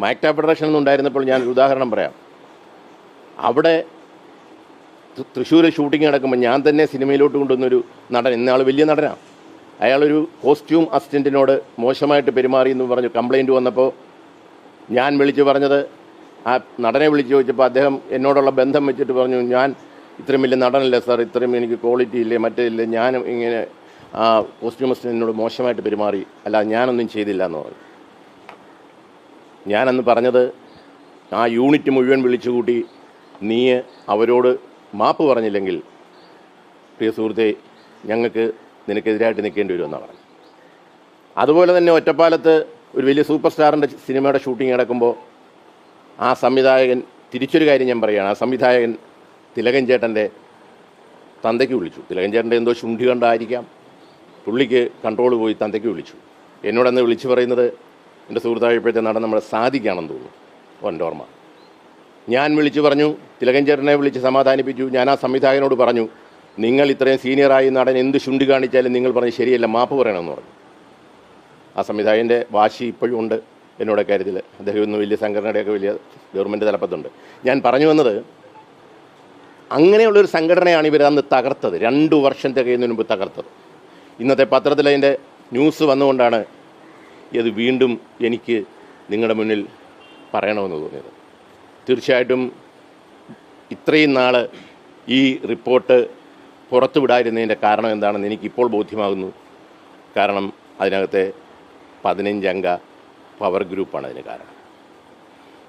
MACTA federation ഉണ്ടായിരുന്നപ്പോൾ ഞാനൊരു ഉദാഹരണം പറയാം. അവിടെ തൃശ്ശൂർ ഷൂട്ടിംഗ് നടക്കുമ്പോൾ ഞാൻ തന്നെ സിനിമയിലോട്ട് കൊണ്ടുവന്നൊരു നടൻ, ഇന്നയാൾ വലിയ നടനാണ്. അയാളൊരു കോസ്റ്റ്യൂം അസിസ്റ്റൻറ്റിനോട് മോശമായിട്ട് പെരുമാറി എന്ന് പറഞ്ഞു കംപ്ലയിൻറ്റ് വന്നപ്പോൾ ഞാൻ വിളിച്ച് പറഞ്ഞത്, ആ നടനെ വിളിച്ച് ചോദിച്ചപ്പോൾ അദ്ദേഹം എന്നോടുള്ള ബന്ധം വെച്ചിട്ട് പറഞ്ഞു, ഞാൻ ഇത്രയും വലിയ നടനല്ല സാർ, ഇത്രയും എനിക്ക് ക്വാളിറ്റി ഇല്ലേ മറ്റേ ഇല്ല, ഞാൻ ഇങ്ങനെ ആ കോസ്റ്റ്യൂം അസിസ്റ്റൻറ്റിനോട് മോശമായിട്ട് പെരുമാറി, അല്ല ഞാനൊന്നും ചെയ്തില്ല എന്ന് പറഞ്ഞു. ഞാനന്ന് പറഞ്ഞത്, ആ യൂണിറ്റ് മുഴുവൻ വിളിച്ചു കൂട്ടി നീ അവരോട് മാപ്പ് പറഞ്ഞില്ലെങ്കിൽ പ്രിയ സുഹൃത്തെ ഞങ്ങൾക്ക് നിനക്കെതിരായിട്ട് നിൽക്കേണ്ടി വരുമെന്നാണ് പറഞ്ഞു. അതുപോലെ തന്നെ ഒറ്റപ്പാലത്ത് ഒരു വലിയ സൂപ്പർ സ്റ്റാറിൻ്റെ സിനിമയുടെ ഷൂട്ടിംഗ് നടക്കുമ്പോൾ ആ സംവിധായകൻ, തിരിച്ചൊരു കാര്യം ഞാൻ പറയുകയാണ്, ആ സംവിധായകൻ തിലകൻ ചേട്ടൻ്റെ തന്തയ്ക്ക് വിളിച്ചു. തിലകൻ ചേട്ടൻ്റെ എന്തോ ശുണ്ഠി കണ്ടായിരിക്കാം, പുള്ളിക്ക് കൺട്രോൾ പോയി തന്തയ്ക്ക് വിളിച്ചു. എന്നോടന്ന് വിളിച്ചു പറയുന്നത് എൻ്റെ സുഹൃത്തായപ്പോഴത്തെ നടൻ നമ്മുടെ സാധിക്കാണെന്ന് തോന്നുന്നു, എൻ്റെ ഓർമ്മ. ഞാൻ വിളിച്ചു പറഞ്ഞു, തിലകൻ ചേട്ടനെ വിളിച്ച് സമാധാനിപ്പിച്ചു. ഞാൻ ആ സംവിധായകനോട് പറഞ്ഞു, നിങ്ങൾ ഇത്രയും സീനിയറായി നടൻ എന്ത് ശുണ്ഠി കാണിച്ചാലും നിങ്ങൾ പറഞ്ഞ് ശരിയല്ല, മാപ്പ് പറയണമെന്ന് പറഞ്ഞു. ആ സംവിധായകൻ്റെ വാശി ഇപ്പോഴും ഉണ്ട് എന്നോട് കാര്യത്തിൽ. അദ്ദേഹം ഇന്ന് വലിയ സംഘടനയുടെയൊക്കെ വലിയ ഗവൺമെൻറ് തലപ്പത്തുണ്ട്. ഞാൻ പറഞ്ഞു വന്നത്, അങ്ങനെയുള്ളൊരു സംഘടനയാണ് ഇവർ അന്ന് തകർത്തത്, 2 വർഷം തികയുന്നതിന് മുമ്പ് തകർത്തത്. ഇന്നത്തെ പത്രത്തിൽ അതിൻ്റെ ന്യൂസ് വന്നുകൊണ്ടാണ് ഇത് വീണ്ടും എനിക്ക് നിങ്ങളുടെ മുന്നിൽ പറയണമെന്ന് തോന്നിയത്. തീർച്ചയായിട്ടും ഇത്രയും നാൾ ഈ റിപ്പോർട്ട് പുറത്തു വിടാതിരുന്നതിൻ്റെ കാരണം എന്താണെന്ന് എനിക്കിപ്പോൾ ബോധ്യമാകുന്നു. കാരണം അതിനകത്തെ 15 അംഗ പവർ ഗ്രൂപ്പാണ് അതിന് കാരണം.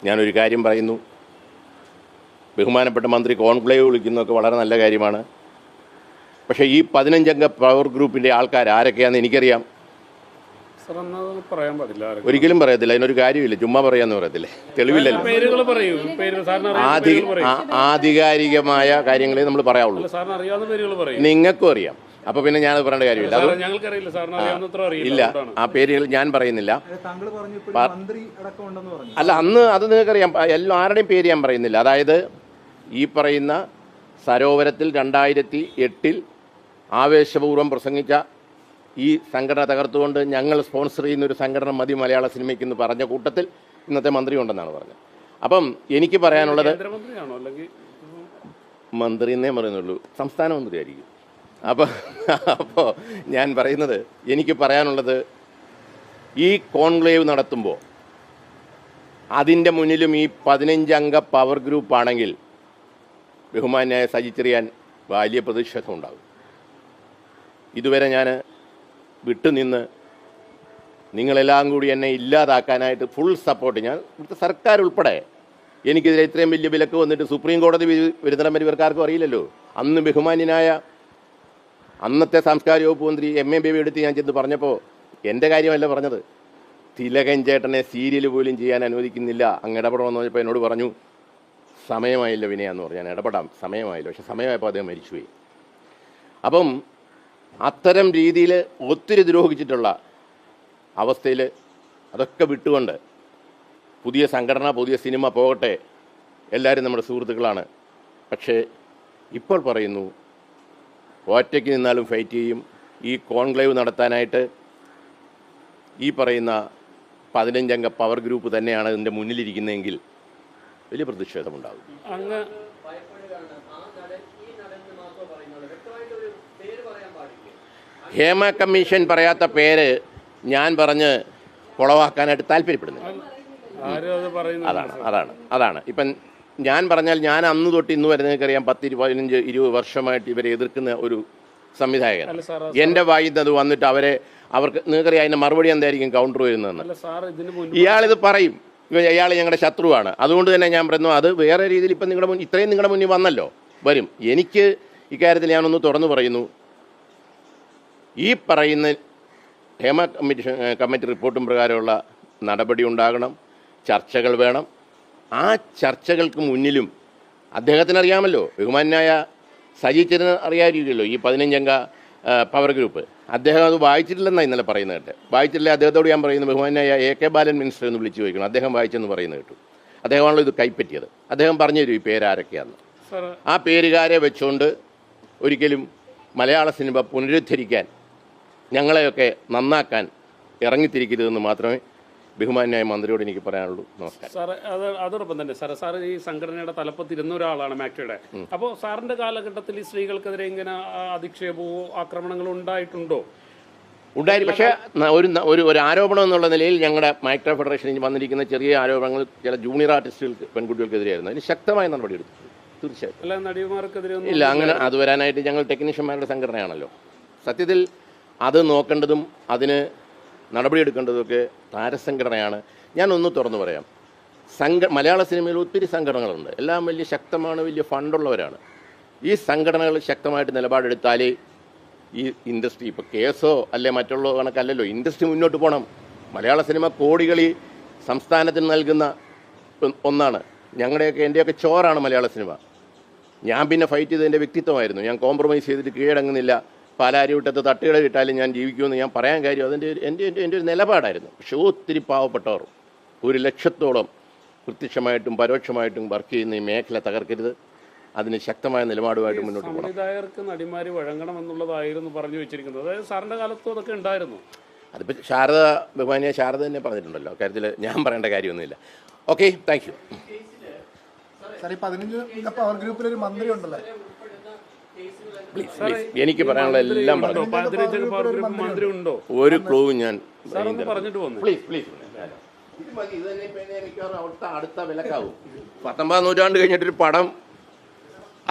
ഞാനൊരു കാര്യം പറയുന്നു, ബഹുമാനപ്പെട്ട മന്ത്രി കോൺക്ലേവ് വിളിക്കുന്നതൊക്കെ വളരെ നല്ല കാര്യമാണ്. പക്ഷേ ഈ 15 അംഗ പവർ ഗ്രൂപ്പിൻ്റെ ആൾക്കാർ ആരൊക്കെയാണെന്ന് എനിക്കറിയാം. ഒരിക്കലും പറയത്തില്ല, അതിനൊരു കാര്യമില്ല, ചുമ്മാ പറയാന്ന് പറയത്തില്ലേ, തെളിവില്ലല്ലോ. ആധികാരികമായ കാര്യങ്ങളെ നമ്മൾ പറയാവുള്ളൂ. നിങ്ങൾക്കും അറിയാം, അപ്പൊ പിന്നെ ഞാനത് പറയേണ്ട കാര്യമില്ല. ഇല്ല, ആ പേരുകൾ ഞാൻ പറയുന്നില്ല. അല്ല, അന്ന് അത് നിങ്ങൾക്കറിയാം, ആരുടെയും പേര് ഞാൻ പറയുന്നില്ല. അതായത് ഈ പറയുന്ന സരോവരത്തിൽ 2008 ആവേശപൂർവ്വം പ്രസംഗിച്ച ഈ സംഘടന തകർത്തുകൊണ്ട് ഞങ്ങൾ സ്പോൺസർ ചെയ്യുന്നൊരു സംഘടന മതി മലയാള സിനിമയ്ക്കെന്ന് പറഞ്ഞ കൂട്ടത്തിൽ ഇന്നത്തെ മന്ത്രി ഉണ്ടെന്നാണ് പറഞ്ഞത്. അപ്പം എനിക്ക് പറയാനുള്ളത്, മന്ത്രി എന്നേ പറയുന്നുള്ളൂ, സംസ്ഥാന മന്ത്രി ആയിരിക്കും. അപ്പോൾ ഞാൻ പറയുന്നത്, എനിക്ക് പറയാനുള്ളത്, ഈ കോൺക്ലേവ് നടത്തുമ്പോൾ അതിൻ്റെ മുന്നിലും ഈ 15 അംഗ പവർ ഗ്രൂപ്പാണെങ്കിൽ ബഹുമാന്യായ സജി ചെറിയാൻ വലിയ പ്രതിഷേധം ഉണ്ടാകും. ഇതുവരെ ഞാൻ വിട്ടുനിന്ന് നിങ്ങളെല്ലാം കൂടി എന്നെ ഇല്ലാതാക്കാനായിട്ട് ഫുൾ സപ്പോർട്ട്, ഞാൻ ഇവിടുത്തെ സർക്കാർ ഉൾപ്പെടെ എനിക്കെതിരെ ഇത്രയും വലിയ വിലക്ക് വന്നിട്ട് സുപ്രീം കോടതി വരുന്നിടം വരെ ഇവർക്കാർക്കും അറിയില്ലല്ലോ. അന്ന് ബഹുമാന്യനായ അന്നത്തെ സാംസ്കാരിക വകുപ്പ് മന്ത്രി MA ബേബി എടുത്ത് ഞാൻ ചെന്ന് പറഞ്ഞപ്പോൾ എൻ്റെ കാര്യമല്ല പറഞ്ഞത്, തിലകൻ ചേട്ടനെ സീരിയൽ പോലും ചെയ്യാൻ അനുവദിക്കുന്നില്ല, അങ്ങ് ഇടപെടണമെന്ന് പറഞ്ഞപ്പോൾ എന്നോട് പറഞ്ഞു, സമയമായില്ല വിനയാന്ന് പറഞ്ഞു. ഞാൻ ഇടപെടാം, സമയമായില്ല. പക്ഷെ സമയമായപ്പോൾ അദ്ദേഹം മരിച്ചുപോയി. അപ്പം അത്തരം രീതിയിൽ ഒത്തിരി ദ്രോഹിച്ചിട്ടുള്ള അവസ്ഥയിൽ അതൊക്കെ വിട്ടുകൊണ്ട് പുതിയ സംഘടന, പുതിയ സിനിമ പോകട്ടെ, എല്ലാവരും നമ്മുടെ സുഹൃത്തുക്കളാണ്. പക്ഷേ ഇപ്പോൾ പറയുന്നു, ഒറ്റയ്ക്ക് നിന്നാലും ഫൈറ്റ് ചെയ്യും. ഈ കോൺക്ലേവ് നടത്താനായിട്ട് ഈ പറയുന്ന 15 അംഗ പവർ ഗ്രൂപ്പ് തന്നെയാണ് ഇതിൻ്റെ മുന്നിലിരിക്കുന്നതെങ്കിൽ വലിയ പ്രതിഷേധമുണ്ടാകും. ഹേമ കമ്മീഷൻ പറയാത്ത പേര് ഞാൻ പറഞ്ഞ് കുളവാക്കാനായിട്ട് താല്പര്യപ്പെടുന്നില്ല. അതാണ് ഇപ്പം ഞാൻ പറഞ്ഞാൽ, ഞാൻ അന്ന് തൊട്ട് ഇന്ന് വരെ നിങ്ങൾക്കറിയാം 10, 15, 20 വർഷമായിട്ട് ഇവരെ എതിർക്കുന്ന ഒരു സംവിധായകൻ. എൻ്റെ വായിന്നത് വന്നിട്ട് അവർക്ക് നിങ്ങൾക്കറിയാം അതിൻ്റെ മറുപടി എന്തായിരിക്കും കൗണ്ടർ വരുന്നതെന്ന്. ഇയാളിത് പറയും, ഇയാൾ ഞങ്ങളുടെ ശത്രുവാണ്. അതുകൊണ്ട് തന്നെ ഞാൻ പറയുന്നു, അത് വേറെ രീതിയിൽ ഇപ്പം ഇത്രയും നിങ്ങളുടെ മുന്നിൽ വന്നല്ലോ, വരും. എനിക്ക് ഇക്കാര്യത്തിൽ ഞാനൊന്ന് തുറന്നു പറയുന്നു, ഈ പറയുന്ന ഹേമ കമ്മിറ്റി റിപ്പോർട്ടും പ്രകാരമുള്ള നടപടി ഉണ്ടാകണം, ചർച്ചകൾ വേണം. ആ ചർച്ചകൾക്ക് മുന്നിലും അദ്ദേഹത്തിനറിയാമല്ലോ, ബഹുമാന്യായ സജി ചെറിയാൻ അറിയാതിരിക്കുമല്ലോ ഈ 15 അംഗ പവർ ഗ്രൂപ്പ്. അദ്ദേഹം അത് വായിച്ചിട്ടില്ലെന്നാണ് ഇന്നലെ പറയുന്നത് കേട്ടെ. വായിച്ചിട്ടില്ല, അദ്ദേഹത്തോട് ഞാൻ പറയുന്നത്, ബഹുമാന്യായ AK ബാലൻ മിനിസ്റ്റർ എന്ന് വിളിച്ച് ചോദിക്കണം, അദ്ദേഹം വായിച്ചെന്ന് പറയുന്നത് കേട്ടു. അദ്ദേഹമാണല്ലോ ഇത് കൈപ്പറ്റിയത്. അദ്ദേഹം പറഞ്ഞു തരും ഈ പേരാരൊക്കെയാണെന്ന്. ആ പേരുകാരെ വെച്ചുകൊണ്ട് ഒരിക്കലും മലയാള സിനിമ പുനരുദ്ധരിക്കാൻ, ഞങ്ങളെയൊക്കെ നന്നാക്കാൻ ഇറങ്ങിത്തിരിക്കരുതെന്ന് മാത്രമേ ബഹുമാന്യായ മന്ത്രിയോട് എനിക്ക് പറയാനുള്ളൂ. നമസ്കാരം. സാറ് അതോടൊപ്പം തന്നെ സാറ് ഈ സംഘടനയുടെ തലപ്പത്തിരുന്ന ഒരാളാണ് മാക്ടയുടെ. അപ്പോൾ സാറിന്റെ കാലഘട്ടത്തിൽ ഈ സ്ത്രീകൾക്കെതിരെ ഇങ്ങനെ അധിക്ഷേപവും ആക്രമണങ്ങളും ഉണ്ടായിട്ടുണ്ടോ? ഉണ്ടായിരുന്നു. പക്ഷേ ഒരു ആരോപണം എന്നുള്ള നിലയിൽ ഞങ്ങളുടെ മാക്ട ഫെഡറേഷനിൽ വന്നിരിക്കുന്ന ചെറിയ ആരോപണങ്ങൾ ചില ജൂനിയർ ആർട്ടിസ്റ്റുകൾക്ക് പെൺകുട്ടികൾക്കെതിരെയായിരുന്നു. അതിന് ശക്തമായ നടപടിയെടുത്തു. തീർച്ചയായും. അല്ല, നടിമാർക്കെതിരെ ഇല്ല, അങ്ങനെ അത് വരാനായിട്ട് ഞങ്ങൾ ടെക്നീഷ്യന്മാരുടെ സംഘടനയാണല്ലോ. സത്യത്തിൽ അത് നോക്കേണ്ടതും അതിന് നടപടിയെടുക്കേണ്ടതൊക്കെ താരസംഘടനയാണ്. ഞാനൊന്ന് തുറന്നു പറയാം, മലയാള സിനിമയിൽ ഒത്തിരി സംഘടനകളുണ്ട്. എല്ലാം വലിയ ശക്തമാണ്, വലിയ ഫണ്ടുള്ളവരാണ്. ഈ സംഘടനകൾ ശക്തമായിട്ട് നിലപാടെടുത്താലേ ഈ ഇൻഡസ്ട്രി, ഇപ്പോൾ കേസോ അല്ലെ മറ്റുള്ള കണക്കല്ലല്ലോ, ഇൻഡസ്ട്രി മുന്നോട്ട് പോകണം. മലയാള സിനിമ കോടികൾ ഈ സംസ്ഥാനത്തിന് നൽകുന്ന ഒന്നാണ്. എൻ്റെയൊക്കെ ചോറാണ് മലയാള സിനിമ. ഞാൻ പിന്നെ ഫൈറ്റ് ചെയ്തതിൻ്റെ വ്യക്തിത്വമായിരുന്നു. ഞാൻ കോംപ്രമൈസ് ചെയ്തിട്ട് കീഴടങ്ങുന്നില്ല. പാലാരിവട്ടത്ത് തട്ടുകട കിട്ടാലും ഞാൻ ജീവിക്കുമെന്ന് ഞാൻ പറയാൻ കാര്യം അതിൻ്റെ എൻ്റെ ഒരു നിലപാടായിരുന്നു. പക്ഷേ ഒത്തിരി പാവപ്പെട്ടവർ 100,000-ഓളം പ്രത്യക്ഷമായിട്ടും പരോക്ഷമായിട്ടും വർക്ക് ചെയ്യുന്ന ഈ മേഖല തകർക്കരുത്. അതിന് ശക്തമായ നിലപാടുമായിട്ട് മുന്നോട്ട് പോകണം. സംവിധായകർക്ക് നടിമാർ വഴങ്ങണമെന്നുള്ളതായിരുന്നു പറഞ്ഞു വെച്ചിരിക്കുന്നത്. അതായത് സാറിൻ്റെ കാലത്തും അതൊക്കെ ഉണ്ടായിരുന്നു. അതിപ്പോൾ ബഹുമാനിയ ശാരദ തന്നെ പറഞ്ഞിട്ടുണ്ടല്ലോ. കാര്യത്തിൽ ഞാൻ പറയേണ്ട കാര്യമൊന്നുമില്ല. Okay, thank you. എനിക്ക് പറയാനുള്ള എല്ലാം പറഞ്ഞു. മന്ത്രി ഉണ്ടോ? ഒരു ക്ലൂവും ഞാൻ പറഞ്ഞിട്ട് പോകുന്നു. പ്ലീസ്. അടുത്ത വിലക്കാവും. 19-ാം നൂറ്റാണ്ട് കഴിഞ്ഞിട്ടൊരു പടം,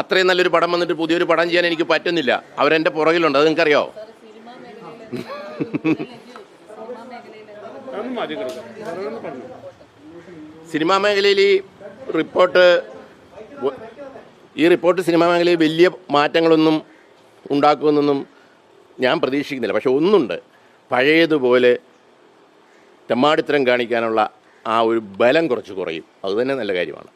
അത്രയും നല്ലൊരു പടം വന്നിട്ട് പുതിയൊരു പടം ചെയ്യാൻ എനിക്ക് പറ്റുന്നില്ല. അവരെൻ്റെ പുറകിലുണ്ട്, അത് നിങ്ങൾക്കറിയാമോ? സിനിമാ മേഖലയിൽ ഈ റിപ്പോർട്ട് സിനിമാ മേഖലയിൽ വലിയ മാറ്റങ്ങളൊന്നും ഉണ്ടാക്കുമെന്നൊന്നും ഞാൻ പ്രതീക്ഷിക്കുന്നില്ല. പക്ഷെ ഒന്നുണ്ട്, പഴയതുപോലെ തെമ്മാടിത്തരം കാണിക്കാനുള്ള ആ ഒരു ബലം കുറച്ച് കുറയും. അതുതന്നെ നല്ല കാര്യമാണ്.